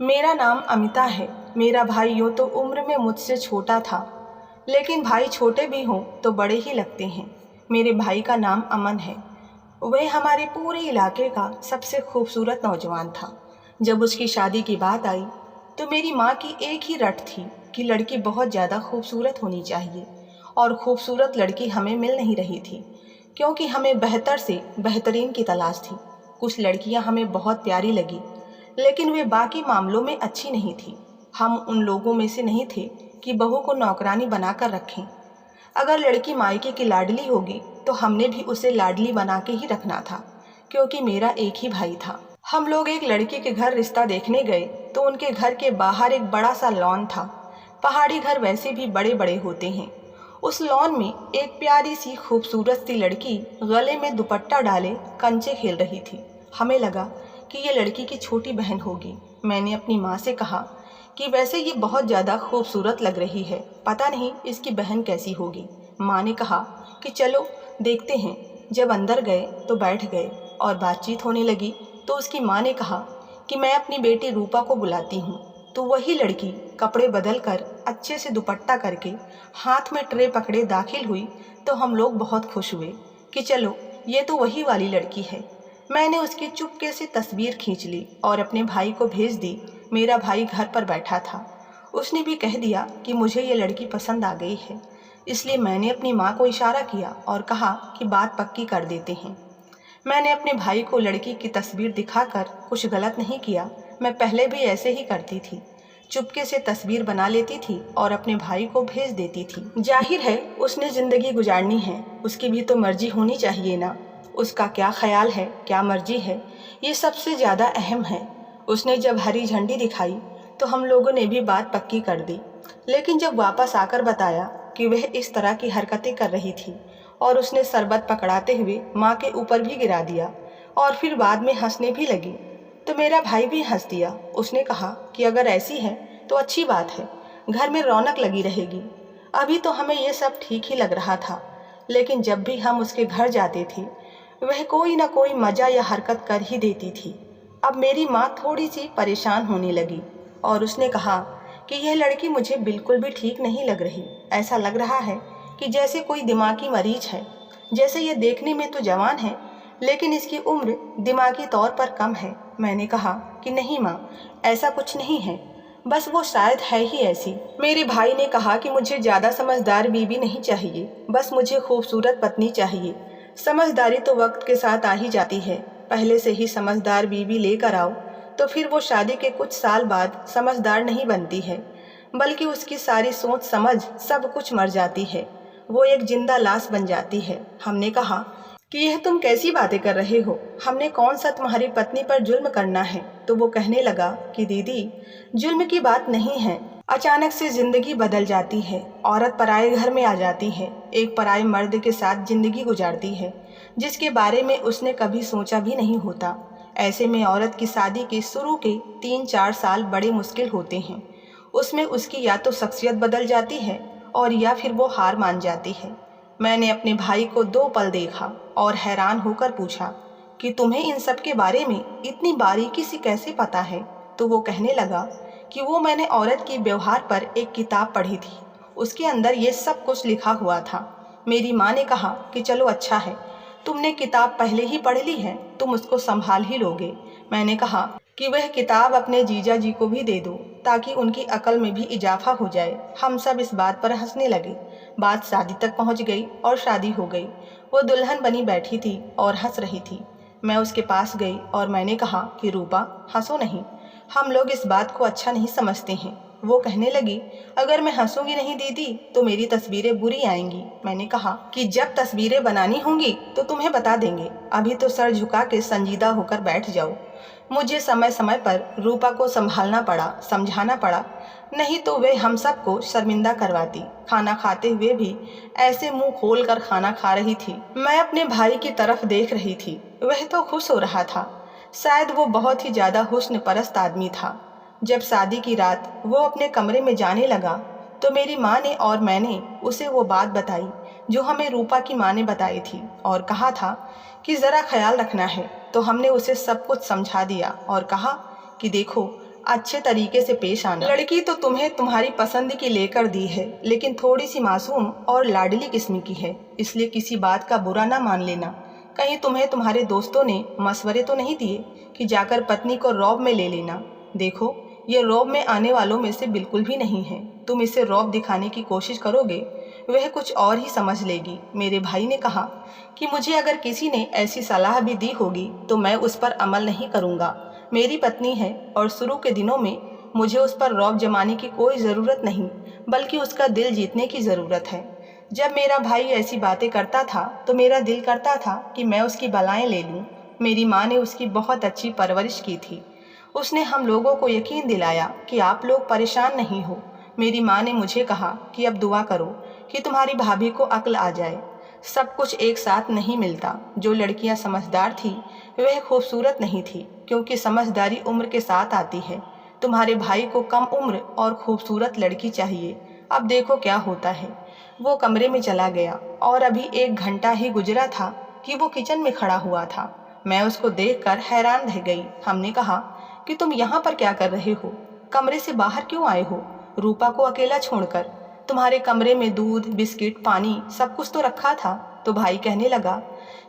मेरा नाम अमिता है। मेरा भाई यूँ तो उम्र में मुझसे छोटा था, लेकिन भाई छोटे भी हों तो बड़े ही लगते हैं। मेरे भाई का नाम अमन है। वह हमारे पूरे इलाके का सबसे खूबसूरत नौजवान था। जब उसकी शादी की बात आई तो मेरी माँ की एक ही रट थी कि लड़की बहुत ज़्यादा खूबसूरत होनी चाहिए, और खूबसूरत लड़की हमें मिल नहीं रही थी क्योंकि हमें बेहतर से बेहतरीन की तलाश थी। कुछ लड़कियां हमें बहुत प्यारी लगी, लेकिन वे बाकी मामलों में अच्छी नहीं थी। हम उन लोगों में से नहीं थे कि बहू को नौकरानी बनाकर रखें। अगर लड़की मायके की लाडली होगी तो हमने भी उसे लाडली बना के ही रखना था, क्योंकि मेरा एक ही भाई था। हम लोग एक लड़की के घर रिश्ता देखने गए तो उनके घर के बाहर एक बड़ा सा लॉन था। पहाड़ी घर वैसे भी बड़े बड़े होते हैं। उस लॉन में एक प्यारी सी खूबसूरत सी लड़की गले में दुपट्टा डाले कंचे खेल रही थी। हमें लगा कि ये लड़की की छोटी बहन होगी। मैंने अपनी माँ से कहा कि वैसे ये बहुत ज़्यादा खूबसूरत लग रही है, पता नहीं इसकी बहन कैसी होगी। माँ ने कहा कि चलो देखते हैं। जब अंदर गए तो बैठ गए और बातचीत होने लगी तो उसकी माँ ने कहा कि मैं अपनी बेटी रूपा को बुलाती हूँ। तो वही लड़की कपड़े बदल कर अच्छे से दुपट्टा करके हाथ में ट्रे पकड़े दाखिल हुई तो हम लोग बहुत खुश हुए कि चलो ये तो वही वाली लड़की है। मैंने उसकी चुपके से तस्वीर खींच ली और अपने भाई को भेज दी। मेरा भाई घर पर बैठा था। उसने भी कह दिया कि मुझे ये लड़की पसंद आ गई है। इसलिए मैंने अपनी माँ को इशारा किया और कहा कि बात पक्की कर देते हैं। मैंने अपने भाई को लड़की की तस्वीर दिखाकर कुछ गलत नहीं किया। मैं पहले भी ऐसे ही करती थी, चुपके से तस्वीर बना लेती थी और अपने भाई को भेज देती थी। जाहिर है उसने ज़िंदगी गुजारनी है, उसकी भी तो मर्जी होनी चाहिए ना। उसका क्या ख्याल है, क्या मर्जी है, ये सबसे ज़्यादा अहम है। उसने जब हरी झंडी दिखाई तो हम लोगों ने भी बात पक्की कर दी, लेकिन जब वापस आकर बताया कि वह इस तरह की हरकतें कर रही थी और उसने शरबत पकड़ाते हुए माँ के ऊपर भी गिरा दिया और फिर बाद में हंसने भी लगी, तो मेरा भाई भी हंस दिया। उसने कहा कि अगर ऐसी है तो अच्छी बात है, घर में रौनक लगी रहेगी। अभी तो हमें ये सब ठीक ही लग रहा था, लेकिन जब भी हम उसके घर जाते थे वह कोई ना कोई मज़ा या हरकत कर ही देती थी। अब मेरी माँ थोड़ी सी परेशान होने लगी और उसने कहा कि यह लड़की मुझे बिल्कुल भी ठीक नहीं लग रही। ऐसा लग रहा है कि जैसे कोई दिमागी मरीज है। जैसे ये देखने में तो जवान है, लेकिन इसकी उम्र दिमागी तौर पर कम है। मैंने कहा कि नहीं माँ, ऐसा कुछ नहीं है, बस वो शायद है ही ऐसी। मेरे भाई ने कहा कि मुझे ज़्यादा समझदार बीवी नहीं चाहिए, बस मुझे खूबसूरत पत्नी चाहिए। समझदारी तो वक्त के साथ आ ही जाती है। पहले से ही समझदार बीवी लेकर आओ तो फिर वो शादी के कुछ साल बाद समझदार नहीं बनती है, बल्कि उसकी सारी सोच समझ सब कुछ मर जाती है। वो एक जिंदा लाश बन जाती है। हमने कहा कि यह तुम कैसी बातें कर रहे हो, हमने कौन सा तुम्हारी पत्नी पर जुल्म करना है। तो वो कहने लगा कि दीदी, जुल्म की बात नहीं है। अचानक से जिंदगी बदल जाती है, औरत पराए घर में आ जाती है, एक पराए मर्द के साथ जिंदगी गुजारती है जिसके बारे में उसने कभी सोचा भी नहीं होता। ऐसे में औरत की शादी के शुरू के 3-4 साल बड़े मुश्किल होते हैं। उसमें उसकी या तो शख्सियत बदल जाती है और या फिर वो हार मान जाती है। मैंने अपने भाई को 2 पल देखा और हैरान होकर पूछा कि तुम्हें इन सब के बारे में इतनी बारीकी से कैसे पता है। तो वो कहने लगा कि वो मैंने औरत की व्यवहार पर एक किताब पढ़ी थी, उसके अंदर ये सब कुछ लिखा हुआ था। मेरी माँ ने कहा कि चलो अच्छा है, तुमने किताब पहले ही पढ़ ली है, तुम उसको संभाल ही लोगे। मैंने कहा कि वह किताब अपने जीजा जी को भी दे दो ताकि उनकी अकल में भी इजाफा हो जाए। हम सब इस बात पर हंसने लगे। बात शादी तक पहुंच गई और शादी हो गई। वो दुल्हन बनी बैठी थी और हंस रही थी। मैं उसके पास गई और मैंने कहा कि रूपा, हंसो नहीं, हम लोग इस बात को अच्छा नहीं समझते हैं। वो कहने लगी, अगर मैं हंसूंगी नहीं दीदी तो मेरी तस्वीरें बुरी आएंगी। मैंने कहा कि जब तस्वीरें बनानी होंगी तो तुम्हें बता देंगे, अभी तो सर झुका के संजीदा होकर बैठ जाओ। मुझे समय समय पर रूपा को संभालना पड़ा, समझाना पड़ा, नहीं तो वे हम सबको शर्मिंदा करवाती। खाना खाते हुए भी ऐसे मुंह खोल कर खाना खा रही थी। मैं अपने भाई की तरफ देख रही थी, वह तो खुश हो रहा था। शायद वो बहुत ही ज़्यादा हुस्न परस्त आदमी था। जब शादी की रात वो अपने कमरे में जाने लगा तो मेरी माँ ने और मैंने उसे वो बात बताई जो हमें रूपा की माँ ने बताई थी और कहा था कि ज़रा ख्याल रखना है। तो हमने उसे सब कुछ समझा दिया और कहा कि देखो, अच्छे तरीके से पेश आना। लड़की तो तुम्हें तुम्हारी पसंद की लेकर दी है, लेकिन थोड़ी सी मासूम और लाडली किस्म की है, इसलिए किसी बात का बुरा ना मान लेना। कहीं तुम्हें तुम्हारे दोस्तों ने मशवरे तो नहीं दिए कि जाकर पत्नी को रौब में ले लेना? देखो, ये रौब में आने वालों में से बिल्कुल भी नहीं है। तुम इसे रौब दिखाने की कोशिश करोगे, वह कुछ और ही समझ लेगी। मेरे भाई ने कहा कि मुझे अगर किसी ने ऐसी सलाह भी दी होगी तो मैं उस पर अमल नहीं करूँगा। मेरी पत्नी है और शुरू के दिनों में मुझे उस पर रौब जमाने की कोई ज़रूरत नहीं, बल्कि उसका दिल जीतने की ज़रूरत है। जब मेरा भाई ऐसी बातें करता था तो मेरा दिल करता था कि मैं उसकी बलाएं ले लूं। मेरी माँ ने उसकी बहुत अच्छी परवरिश की थी। उसने हम लोगों को यकीन दिलाया कि आप लोग परेशान नहीं हो। मेरी माँ ने मुझे कहा कि अब दुआ करो कि तुम्हारी भाभी को अक्ल आ जाए। सब कुछ एक साथ नहीं मिलता। जो लड़कियां समझदार थी वह खूबसूरत नहीं थी, क्योंकि समझदारी उम्र के साथ आती है। तुम्हारे भाई को कम उम्र और खूबसूरत लड़की चाहिए। अब देखो क्या होता है। वो कमरे में चला गया और अभी 1 घंटा ही गुजरा था कि वो किचन में खड़ा हुआ था। मैं उसको देखकर हैरान रह गई। हमने कहा कि तुम यहाँ पर क्या कर रहे हो? कमरे से बाहर क्यों आए हो, रूपा को अकेला छोड़कर? तुम्हारे कमरे में दूध, बिस्किट, पानी सब कुछ तो रखा था। तो भाई कहने लगा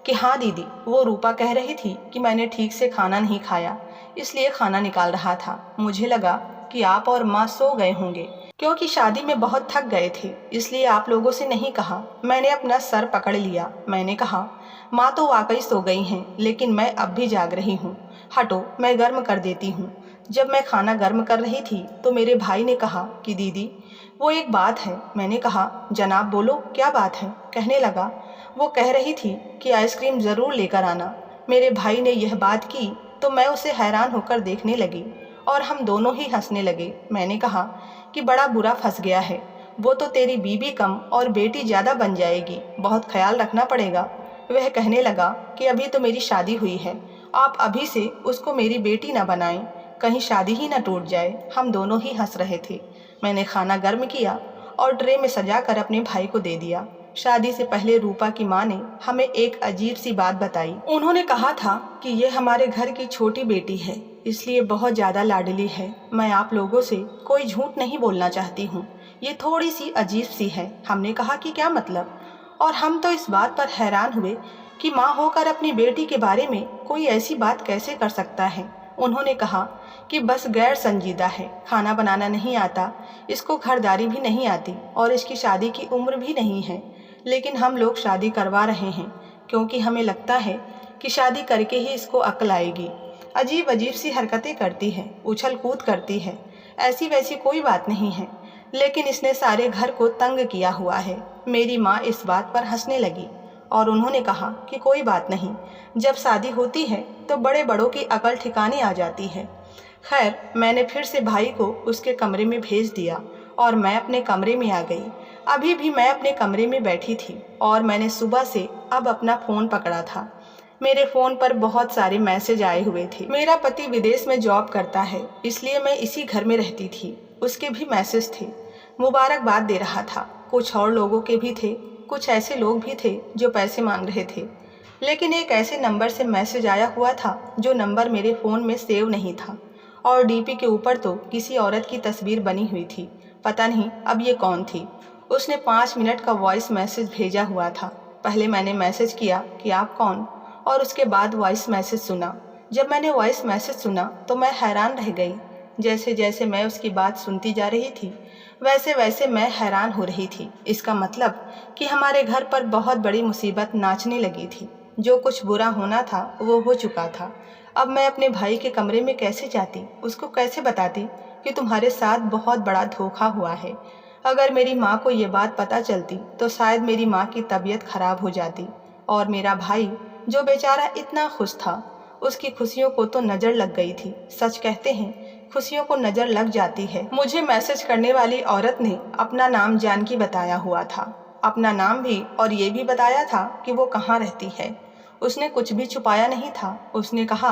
कि हाँ दीदी, वो रूपा कह रही थी कि मैंने ठीक से खाना नहीं खाया, इसलिए खाना निकाल रहा था। मुझे लगा कि आप और माँ सो गए होंगे, क्योंकि शादी में बहुत थक गए थे, इसलिए आप लोगों से नहीं कहा। मैंने अपना सर पकड़ लिया। मैंने कहा, माँ तो वाकई सो गई हैं, लेकिन मैं अब भी जाग रही हूँ। हटो, मैं गर्म कर देती हूँ। जब मैं खाना गर्म कर रही थी तो मेरे भाई ने कहा कि दीदी, वो एक बात है। मैंने कहा, जनाब बोलो, क्या बात है? कहने लगा, वो कह रही थी कि आइसक्रीम ज़रूर लेकर आना। मेरे भाई ने यह बात की तो मैं उसे हैरान होकर देखने लगी और हम दोनों ही हंसने लगे। मैंने कहा कि बड़ा बुरा फंस गया है। वो तो तेरी बीबी कम और बेटी ज़्यादा बन जाएगी, बहुत ख्याल रखना पड़ेगा। वह कहने लगा कि अभी तो मेरी शादी हुई है, आप अभी से उसको मेरी बेटी न बनाएं, कहीं शादी ही न टूट जाए। हम दोनों ही हंस रहे थे। मैंने खाना गर्म किया और ट्रे में सजा कर अपने भाई को दे दिया। शादी से पहले रूपा की माँ ने हमें एक अजीब सी बात बताई। उन्होंने कहा था कि ये हमारे घर की छोटी बेटी है, इसलिए बहुत ज़्यादा लाडली है। मैं आप लोगों से कोई झूठ नहीं बोलना चाहती हूँ, ये थोड़ी सी अजीब सी है। हमने कहा कि क्या मतलब? और हम तो इस बात पर हैरान हुए कि माँ होकर अपनी बेटी के बारे में कोई ऐसी बात कैसे कर सकता है। उन्होंने कहा कि बस गैर संजीदा है, खाना बनाना नहीं आता, इसको घरदारी भी नहीं आती और इसकी शादी की उम्र भी नहीं है। लेकिन हम लोग शादी करवा रहे हैं क्योंकि हमें लगता है कि शादी करके ही इसको अक्ल आएगी। अजीब अजीब सी हरकतें करती है, उछल कूद करती है, ऐसी वैसी कोई बात नहीं है, लेकिन इसने सारे घर को तंग किया हुआ है। मेरी माँ इस बात पर हंसने लगी और उन्होंने कहा कि कोई बात नहीं, जब शादी होती है तो बड़े बड़ों की अकल ठिकाने आ जाती है। खैर, मैंने फिर से भाई को उसके कमरे में भेज दिया और मैं अपने कमरे में आ गई। अभी भी मैं अपने कमरे में बैठी थी और मैंने सुबह से अब अपना फ़ोन पकड़ा था। मेरे फ़ोन पर बहुत सारे मैसेज आए हुए थे। मेरा पति विदेश में जॉब करता है, इसलिए मैं इसी घर में रहती थी। उसके भी मैसेज थे, मुबारकबाद दे रहा था। कुछ और लोगों के भी थे, कुछ ऐसे लोग भी थे जो पैसे मांग रहे थे। लेकिन एक ऐसे नंबर से मैसेज आया हुआ था जो नंबर मेरे फ़ोन में सेव नहीं था और डीपी के ऊपर तो किसी औरत की तस्वीर बनी हुई थी। पता नहीं अब ये कौन थी। उसने 5 मिनट का वॉइस मैसेज भेजा हुआ था। पहले मैंने मैसेज किया कि आप कौन, और उसके बाद वॉइस मैसेज सुना। जब मैंने वॉइस मैसेज सुना तो मैं हैरान रह गई। जैसे जैसे मैं उसकी बात सुनती जा रही थी वैसे वैसे मैं हैरान हो रही थी। इसका मतलब कि हमारे घर पर बहुत बड़ी मुसीबत नाचने लगी थी। जो कुछ बुरा होना था वो हो चुका था। अब मैं अपने भाई के कमरे में कैसे जाती, उसको कैसे बताती कि तुम्हारे साथ बहुत बड़ा धोखा हुआ है। अगर मेरी माँ को ये बात पता चलती तो शायद मेरी माँ की तबीयत खराब हो जाती और मेरा भाई, जो बेचारा इतना खुश था, उसकी खुशियों को तो नज़र लग गई थी। सच कहते हैं, खुशियों को नज़र लग जाती है। मुझे मैसेज करने वाली औरत ने अपना नाम जानकी बताया हुआ था, अपना नाम भी, और ये भी बताया था कि वो कहाँ रहती है। उसने कुछ भी छुपाया नहीं था। उसने कहा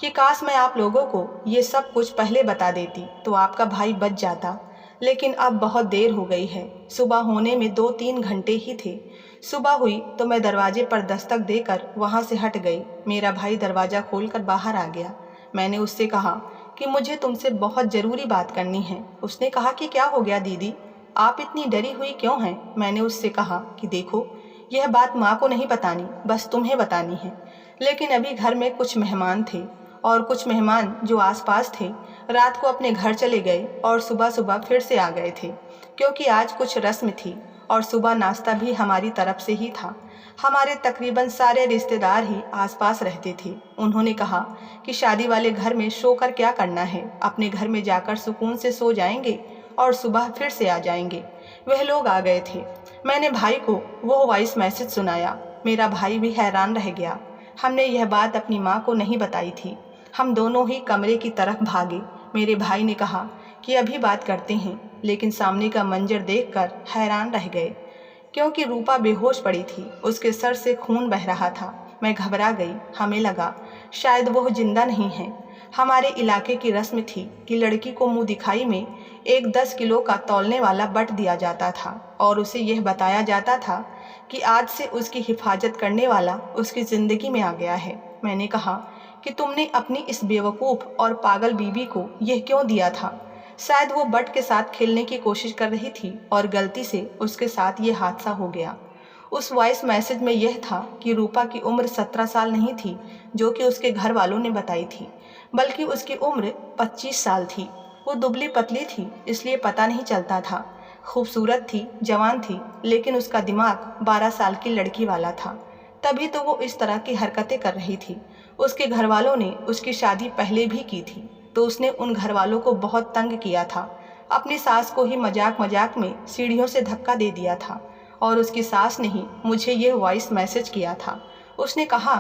कि काश मैं आप लोगों को ये सब कुछ पहले बता देती तो आपका भाई बच जाता, लेकिन अब बहुत देर हो गई है। सुबह होने में 2-3 घंटे ही थे। सुबह हुई तो मैं दरवाजे पर दस्तक देकर वहाँ से हट गई। मेरा भाई दरवाज़ा खोलकर बाहर आ गया। मैंने उससे कहा कि मुझे तुमसे बहुत ज़रूरी बात करनी है। उसने कहा कि क्या हो गया दीदी, आप इतनी डरी हुई क्यों हैं? मैंने उससे कहा कि देखो, यह बात माँ को नहीं बतानी, बस तुम्हें बतानी है। लेकिन अभी घर में कुछ मेहमान थे और कुछ मेहमान जो आसपास थे रात को अपने घर चले गए और सुबह सुबह फिर से आ गए थे, क्योंकि आज कुछ रस्म थी और सुबह नाश्ता भी हमारी तरफ से ही था। हमारे तकरीबन सारे रिश्तेदार ही आसपास रहते थे। उन्होंने कहा कि शादी वाले घर में सो कर क्या करना है, अपने घर में जाकर सुकून से सो जाएंगे और सुबह फिर से आ जाएंगे। वह लोग आ गए थे। मैंने भाई को वो वॉइस मैसेज सुनाया। मेरा भाई भी हैरान रह गया। हमने यह बात अपनी माँ को नहीं बताई थी। हम दोनों ही कमरे की तरफ भागे। मेरे भाई ने कहा कि अभी बात करते हैं, लेकिन सामने का मंजर देखकर हैरान रह गए, क्योंकि रूपा बेहोश पड़ी थी। उसके सर से खून बह रहा था। मैं घबरा गई। हमें लगा शायद वह जिंदा नहीं है। हमारे इलाके की रस्म थी कि लड़की को मुंह दिखाई में एक 10 किलो का तौलने वाला बट दिया जाता था और उसे यह बताया जाता था कि आज से उसकी हिफाजत करने वाला उसकी ज़िंदगी में आ गया है। मैंने कहा कि तुमने अपनी इस बेवकूफ़ और पागल बीवी को यह क्यों दिया था? शायद वो बट के साथ खेलने की कोशिश कर रही थी और गलती से उसके साथ ये हादसा हो गया। उस वॉइस मैसेज में यह था कि रूपा की उम्र 17 साल नहीं थी, जो कि उसके घर वालों ने बताई थी, बल्कि उसकी उम्र 25 साल थी। वो दुबली पतली थी, इसलिए पता नहीं चलता था। खूबसूरत थी, जवान थी, लेकिन उसका दिमाग 12 साल की लड़की वाला था। तभी तो वो इस तरह की हरकतें कर रही थी। उसके घर वालों ने उसकी शादी पहले भी की थी, तो उसने उन घर वालों को बहुत तंग किया था। अपनी सास को ही मजाक मजाक में सीढ़ियों से धक्का दे दिया था और उसकी सास ने ही मुझे ये वॉइस मैसेज किया था। उसने कहा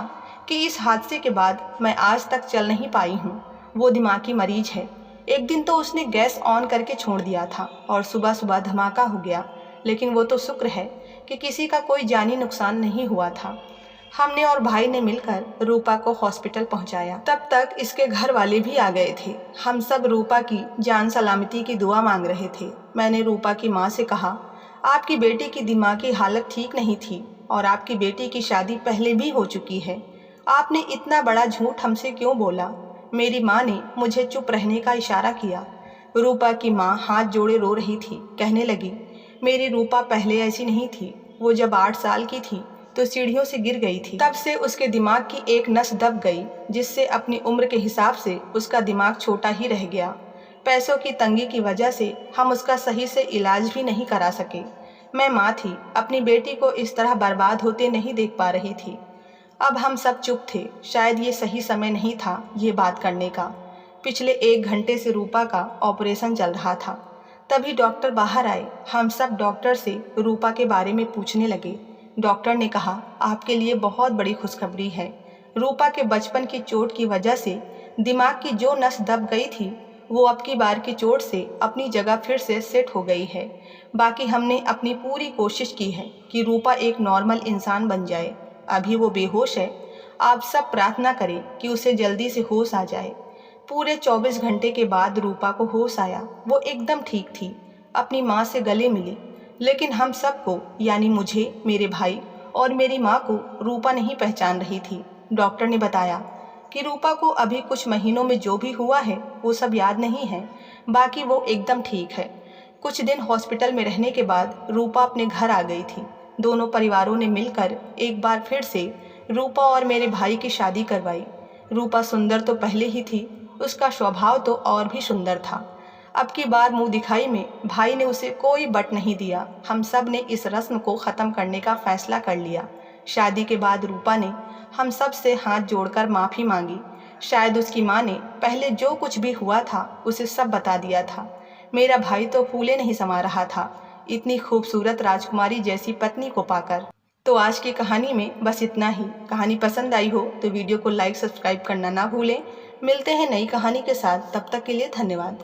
कि इस हादसे के बाद मैं आज तक चल नहीं पाई हूँ। वो दिमागी मरीज है। एक दिन तो उसने गैस ऑन करके छोड़ दिया था और सुबह सुबह धमाका हो गया, लेकिन वो तो शुक्र है कि किसी का कोई जानी नुकसान नहीं हुआ था। हमने और भाई ने मिलकर रूपा को हॉस्पिटल पहुंचाया। तब तक इसके घर वाले भी आ गए थे। हम सब रूपा की जान सलामती की दुआ मांग रहे थे। मैंने रूपा की माँ से कहा, आपकी बेटी की दिमागी हालत ठीक नहीं थी और आपकी बेटी की शादी पहले भी हो चुकी है। आपने इतना बड़ा झूठ हमसे क्यों बोला? मेरी माँ ने मुझे चुप रहने का इशारा किया। रूपा की माँ हाथ जोड़े रो रही थी। कहने लगी, मेरी रूपा पहले ऐसी नहीं थी। वो जब 8 साल की थी तो सीढ़ियों से गिर गई थी। तब से उसके दिमाग की एक नस दब गई, जिससे अपनी उम्र के हिसाब से उसका दिमाग छोटा ही रह गया। पैसों की तंगी की वजह से हम उसका सही से इलाज भी नहीं करा सके। मैं माँ थी, अपनी बेटी को इस तरह बर्बाद होते नहीं देख पा रही थी। अब हम सब चुप थे। शायद ये सही समय नहीं था ये बात करने का। पिछले 1 घंटे से रूपा का ऑपरेशन चल रहा था। तभी डॉक्टर बाहर आए। हम सब डॉक्टर से रूपा के बारे में पूछने लगे। डॉक्टर ने कहा, आपके लिए बहुत बड़ी खुशखबरी है। रूपा के बचपन की चोट की वजह से दिमाग की जो नस दब गई थी, वो अब की बार की चोट से अपनी जगह फिर से सेट हो गई है। बाकी हमने अपनी पूरी कोशिश की है कि रूपा एक नॉर्मल इंसान बन जाए। अभी वो बेहोश है। आप सब प्रार्थना करें कि उसे जल्दी से होश आ जाए। पूरे 24 घंटे के बाद रूपा को होश आया। वो एकदम ठीक थी, अपनी माँ से गले मिली। लेकिन हम सबको, यानी मुझे, मेरे भाई और मेरी माँ को रूपा नहीं पहचान रही थी। डॉक्टर ने बताया कि रूपा को अभी कुछ महीनों में जो भी हुआ है वो सब याद नहीं है, बाकी वो एकदम ठीक है। कुछ दिन हॉस्पिटल में रहने के बाद रूपा अपने घर आ गई थी। दोनों परिवारों ने मिलकर एक बार फिर से रूपा और मेरे भाई की शादी करवाई। रूपा सुंदर तो पहले ही थी, उसका स्वभाव तो और भी सुंदर था। अब की बार मुंह दिखाई में भाई ने उसे कोई बट नहीं दिया। हम सब ने इस रस्म को ख़त्म करने का फैसला कर लिया। शादी के बाद रूपा ने हम सब से हाथ जोड़कर माफ़ी मांगी। शायद उसकी माँ ने पहले जो कुछ भी हुआ था उसे सब बता दिया था। मेरा भाई तो फूले नहीं समा रहा था इतनी खूबसूरत राजकुमारी जैसी पत्नी को पाकर। तो आज की कहानी में बस इतना ही। कहानी पसंद आई हो तो वीडियो को लाइक सब्सक्राइब करना ना भूलें। मिलते हैं नई कहानी के साथ, तब तक के लिए धन्यवाद।